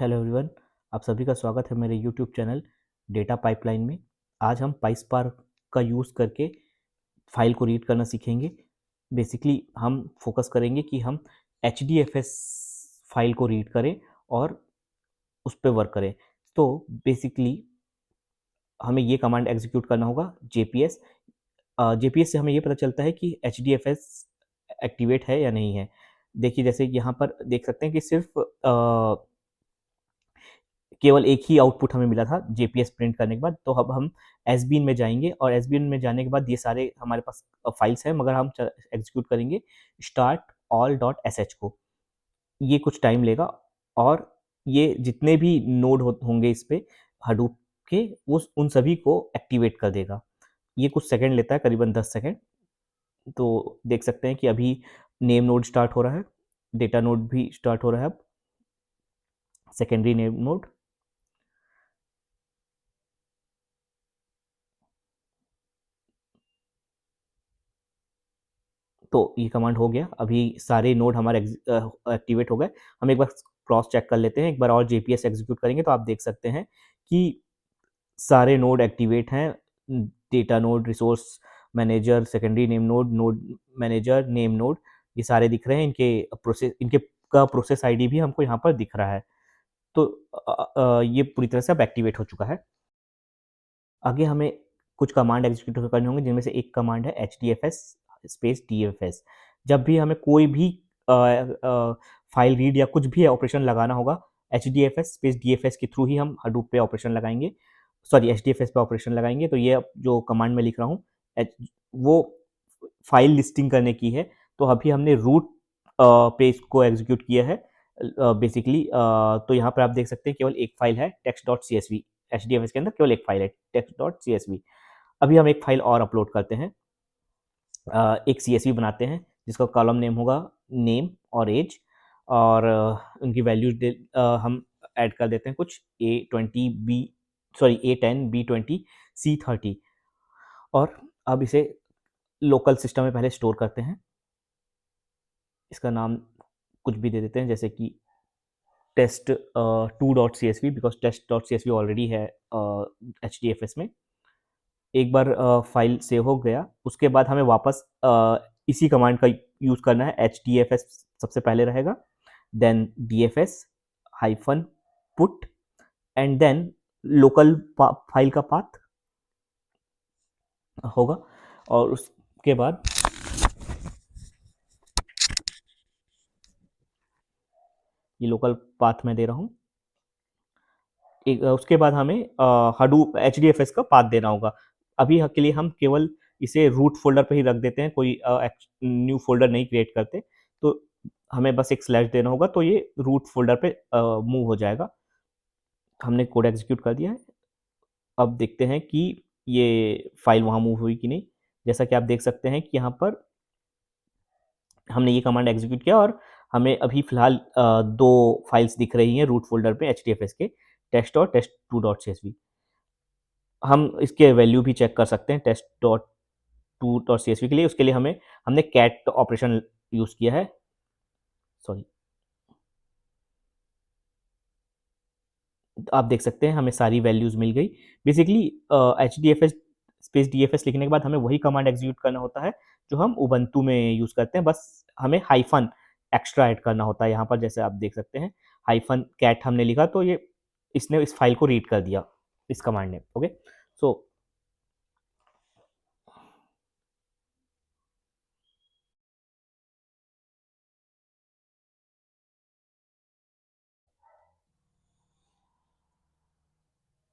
Hello everyone, आप सभी का स्वागत है मेरे यूट्यूब चैनल डेटा पाइपलाइन में। आज हम पाइस्पार्क का यूज़ करके फाइल को रीड करना सीखेंगे। बेसिकली हम फोकस करेंगे कि हम HDFS फाइल को रीड करें और उस पर वर्क करें। तो बेसिकली हमें ये कमांड एग्जीक्यूट करना होगा JPS। JPS से हमें ये पता चलता है कि HDFS एक्टिवेट है या नहीं है। देखिए, जैसे यहाँ पर देख सकते हैं कि सिर्फ केवल एक ही आउटपुट हमें मिला था JPS प्रिंट करने के बाद। तो अब हम SBIN में जाएंगे और SBIN में जाने के बाद ये सारे हमारे पास फाइल्स हैं, मगर हम एग्जीक्यूट करेंगे स्टार्ट ऑल डॉट sh को। ये कुछ टाइम लेगा और ये जितने भी नोड होंगे इस पे हडूप के, वो उन सभी को एक्टिवेट कर देगा। ये कुछ सेकंड लेता है, करीबन 10 सेकंड। तो देख सकते हैं कि अभी नेम नोड स्टार्ट हो रहा है, डेटा नोड भी स्टार्ट हो रहा है, अब सेकेंडरी नेम नोड। तो ये कमांड हो गया, अभी सारे नोड हमारे एक्टिवेट हो गए। हम एक बार क्रॉस चेक कर लेते हैं, एक बार और JPS एग्जीक्यूट करेंगे तो आप देख सकते हैं कि सारे नोड एक्टिवेट हैं। Data node, resource manager, secondary name node, node manager, name node, ये सारे दिख रहे हैं। इनके का प्रोसेस ID भी हमको यहाँ पर दिख रहा है। तो ये पूरी तरह से अब एक्टिवेट हो चुका है। आगे हमें कुछ कमांड एग्जीक्यूट करने होंगे, जिनमें से एक कमांड है HDFS स्पेस DFS। जब भी हमें कोई भी फाइल रीड या कुछ भी ऑपरेशन लगाना होगा, HDFS स्पेस DFS के थ्रू ही हम हडूप पे ऑपरेशन लगाएंगे, सॉरी HDFS पे ऑपरेशन लगाएंगे। तो ये जो कमांड में लिख रहा हूँ वो फाइल लिस्टिंग करने की है। तो अभी हमने रूट पे इसको एग्जीक्यूट किया है बेसिकली। तो यहाँ पर आप देख सकते हैं केवल एक फाइल है text.csv। HDFS के अंदर केवल एक फाइल है text.csv। अभी हम एक फाइल और अपलोड करते हैं, एक CSV बनाते हैं जिसका कॉलम नेम होगा नेम और एज, और उनकी वैल्यूज हम ऐड कर देते हैं कुछ A10 B20 C30। और अब इसे लोकल सिस्टम में पहले स्टोर करते हैं। इसका नाम कुछ भी दे देते हैं, जैसे कि test2.csv, बिकॉज test.csv ऑलरेडी है HDFS में। एक बार फाइल सेव हो गया, उसके बाद हमें वापस इसी कमांड का यूज करना है। HDFS सबसे पहले रहेगा, then DFS hyphen put, and then local file का पाथ होगा। और उसके बाद ये लोकल पाथ मैं दे रहा हूँ। उसके बाद हमें हडूप HDFS का पाथ देना होगा। अभी के लिए हम केवल इसे रूट फोल्डर पे ही रख देते हैं, कोई न्यू फोल्डर नहीं क्रिएट करते। तो हमें बस एक स्लैश देना होगा, तो ये रूट फोल्डर पे मूव हो जाएगा। हमने कोड एग्जीक्यूट कर दिया है। अब देखते हैं कि ये फाइल वहाँ मूव हुई कि नहीं। जैसा कि आप देख सकते हैं कि यहाँ पर हमने ये कमांड एग्जीक्यूट किया और हमें अभी फिलहाल दो फाइल्स दिख रही हैं रूट फोल्डर पे HDFS के, टेस्ट और test2.csv। हम इसके वैल्यू भी चेक कर सकते हैं test.2.csv के लिए। उसके लिए हमने कैट ऑपरेशन यूज किया है, सॉरी। आप देख सकते हैं हमें सारी वैल्यूज मिल गई। बेसिकली HDFS स्पेस DFS लिखने के बाद हमें वही कमांड एग्जीक्यूट करना होता है जो हम उबंटू में यूज करते हैं, बस हमें हाइफन एक्स्ट्रा ऐड करना होता है यहाँ पर। जैसे आप देख सकते हैं हाइफन कैट हमने लिखा, तो ये इसने इस फाइल को रीड कर दिया, इस कमांड ने। ओके, सो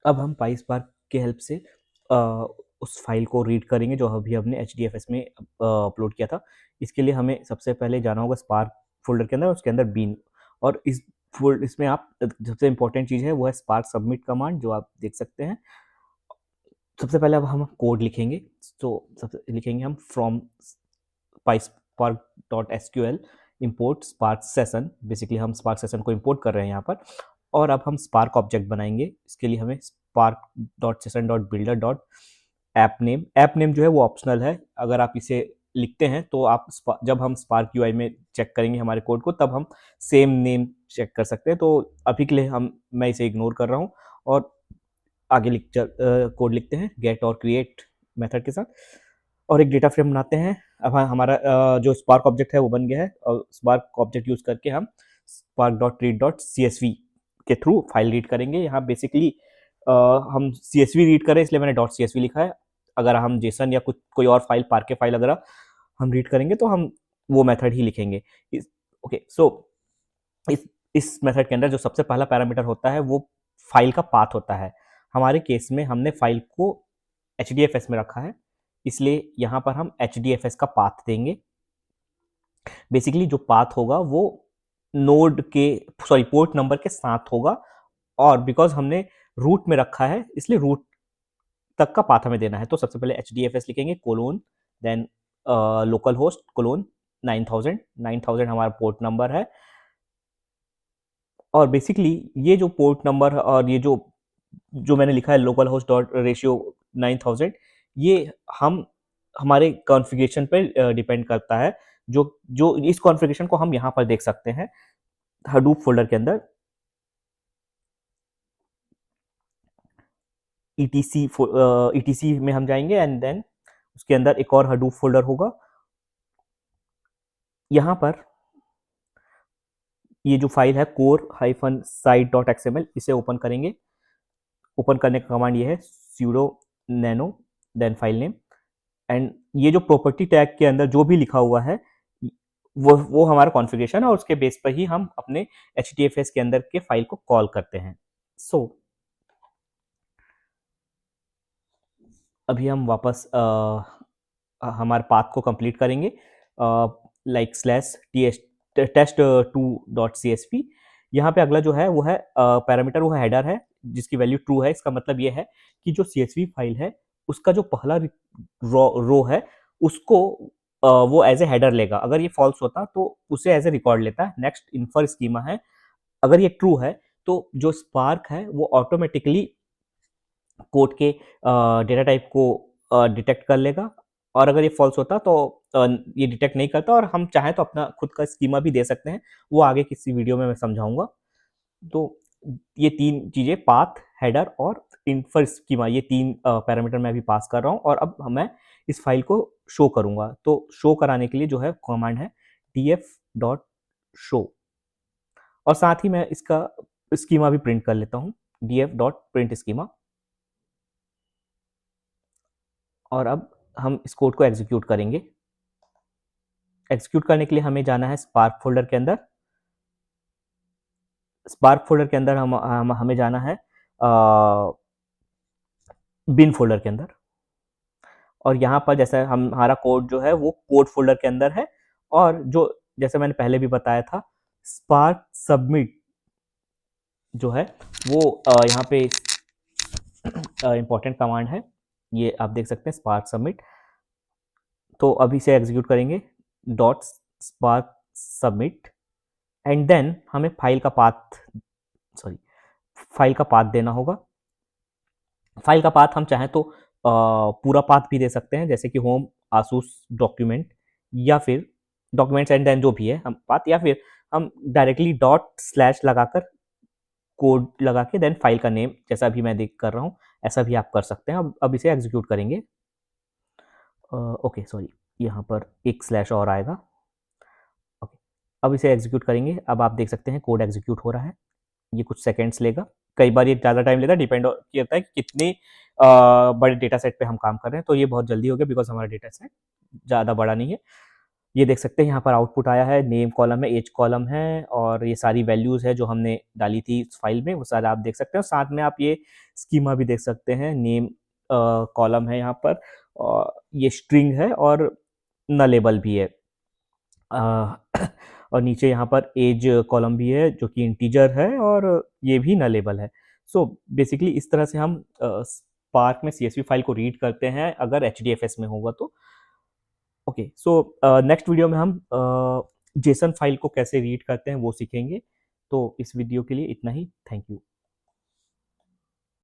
अब हम पाइस्पार्क के हेल्प से उस फाइल को रीड करेंगे जो अभी हमने HDFS में अपलोड किया था। इसके लिए हमें सबसे पहले जाना होगा स्पार्क फोल्डर के अंदर, उसके अंदर बीन। और इसमें आप सबसे इंपॉर्टेंट चीज़ है वो है स्पार्क सबमिट कमांड, जो आप देख सकते हैं। सबसे पहले अब हम कोड लिखेंगे। तो सबसे लिखेंगे हम from PySpark.sql import spark session। Basically हम स्पार्क सेशन को इंपोर्ट कर रहे हैं यहाँ पर। और अब हम स्पार्क ऑब्जेक्ट बनाएंगे। इसके लिए हमें spark.session.builder.appName, ऐप नेम जो है वो ऑप्शनल है, अगर आप इसे लिखते हैं तो आप जब हम स्पार्क यूआई में चेक करेंगे हमारे कोड को, तब हम सेम नेम चेक कर सकते हैं। तो अभी के लिए मैं इसे इग्नोर कर रहा हूँ और आगे कोड लिखते हैं गेट और क्रिएट मेथड के साथ, और एक डेटा फ्रेम बनाते हैं। अब हमारा जो स्पार्क ऑब्जेक्ट है वो बन गया है, और स्पार्क ऑब्जेक्ट यूज करके हम spark.read.csv के थ्रू फाइल रीड करेंगे। यहाँ बेसिकली हम CSV रीड करें इसलिए मैंने .csv लिखा है। अगर हम जेसन या कोई और फाइल, पार्क के फाइल अगर हम रीड करेंगे तो हम वो मेथड ही लिखेंगे। ओके, सो इस मेथड के अंदर जो सबसे पहला पैरामीटर होता है वो फाइल का पाथ होता है। हमारे केस में हमने फाइल को HDFS में रखा है, इसलिए यहाँ पर हम HDFS का पाथ देंगे। बेसिकली जो पाथ होगा वो पोर्ट नंबर के साथ होगा, और बिकॉज हमने रूट में रखा है इसलिए रूट तक का पाथ हमें देना है। तो सबसे पहले HDFS लिखेंगे colon, then local host colon 9000 हमारा पोर्ट नंबर है। और बेसिकली ये जो पोर्ट नंबर और ये जो मैंने लिखा है लोकल होस्ट डॉट रेशियो 9000, ये हमारे कॉन्फ़िगरेशन पर डिपेंड करता है। जो इस कॉन्फ़िगरेशन को हम यहाँ पर देख सकते हैं हडूप फोल्डर के अंदर। ETC में हम जाएंगे एंड देन उसके अंदर एक और हडूप फोल्डर होगा। यहाँ पर ये जो फाइल है core-site.xml, इसे ओपन करेंगे। ओपन करने का कमांड ये है sudo nano then file name, and ये जो प्रॉपर्टी टैग के अंदर जो भी लिखा हुआ है वो हमारा कॉन्फ़िगरेशन है, और उसके बेस पर ही हम अपने HDFS के अंदर के फाइल को कॉल करते हैं। सो अभी हम वापस हमारे पाथ को कंप्लीट करेंगे, लाइक /test2.csv। यहाँ पे अगला जो है वो है पैरामीटर, वो हेडर है जिसकी वैल्यू ट्रू है। इसका मतलब ये है कि जो CSV फाइल है उसका जो पहला रो है उसको वो एज ए हेडर लेगा। अगर ये फॉल्स होता तो उसे एज ए रिकॉर्ड लेता है। नेक्स्ट इन्फर स्कीमा है, अगर ये ट्रू है तो जो स्पार्क है वो ऑटोमेटिकली कोड के डेटा टाइप को डिटेक्ट कर लेगा, और अगर ये फॉल्स होता तो ये डिटेक्ट नहीं करता। और हम चाहें तो अपना खुद का स्कीमा भी दे सकते हैं, वो आगे किसी वीडियो में मैं समझाऊंगा। तो ये तीन चीजें, पाथ, हेडर और इन्फर स्कीमा, ये तीन पैरामीटर मैं अभी पास कर रहा हूँ, और अब मैं इस फाइल को शो करूंगा। तो शो कराने के लिए जो है कमांड है df.show, और साथ ही मैं इसका स्कीमा भी प्रिंट कर लेता हूँ df.print स्कीमा। और अब हम इस कोड को एग्जीक्यूट करेंगे। एग्जीक्यूट करने के लिए हमें जाना है स्पार्क फोल्डर के अंदर। स्पार्क फोल्डर के अंदर हमें जाना है बिन फोल्डर के अंदर, और यहाँ पर जैसा हमारा कोड जो है वो कोड फोल्डर के अंदर है। और जो जैसे मैंने पहले भी बताया था, स्पार्क सबमिट जो है वो यहाँ पे इंपॉर्टेंट कमांड है, ये आप देख सकते हैं स्पार्क सबमिट। तो अभी से एग्जीक्यूट करेंगे .spark submit, एंड देन हमें फाइल का पाथ देना होगा। फाइल का पाथ हम चाहें तो पूरा पाथ भी दे सकते हैं, जैसे कि होम आसूस डॉक्यूमेंट, या फिर डॉक्यूमेंट्स एंड देन जो भी है हम पाथ, या फिर हम डायरेक्टली ./ लगाकर कोड लगा के देन फाइल का नेम, जैसा अभी मैं देख कर रहा हूँ ऐसा भी आप कर सकते हैं। अब इसे एग्जीक्यूट करेंगे। ओके सॉरी, यहाँ पर एक स्लैश और आएगा। ओके, अब इसे एग्जीक्यूट करेंगे। अब आप देख सकते हैं कोड एग्जीक्यूट हो रहा है। ये कुछ सेकेंड्स लेगा, कई बार ये ज़्यादा टाइम लेता है, डिपेंड करता है कि कितने बड़े डेटा सेट पे हम काम कर रहे हैं। तो ये बहुत जल्दी हो गया बिकॉज हमारा डेटा सेट ज़्यादा बड़ा नहीं है। ये देख सकते हैं यहाँ पर आउटपुट आया है, नेम कॉलम है, एज कॉलम है, और ये सारी वैल्यूज़ है जो हमने डाली थी इस फाइल में, वो सारा आप देख सकते हैं। और साथ में आप ये स्कीमा भी देख सकते हैं, नेम कॉलम है यहाँ पर, और ये स्ट्रिंग है, और नलेबल भी है। और नीचे यहाँ पर एज कॉलम भी है जो कि इंटीजर है, और ये भी नलेबल है। सो बेसिकली इस तरह से हम स्पार्क में CSV फाइल को रीड करते हैं अगर HDFS में होगा तो। ओके, सो नेक्स्ट वीडियो में हम जेसन फाइल को कैसे रीड करते हैं वो सीखेंगे। तो इस वीडियो के लिए इतना ही। Thank you.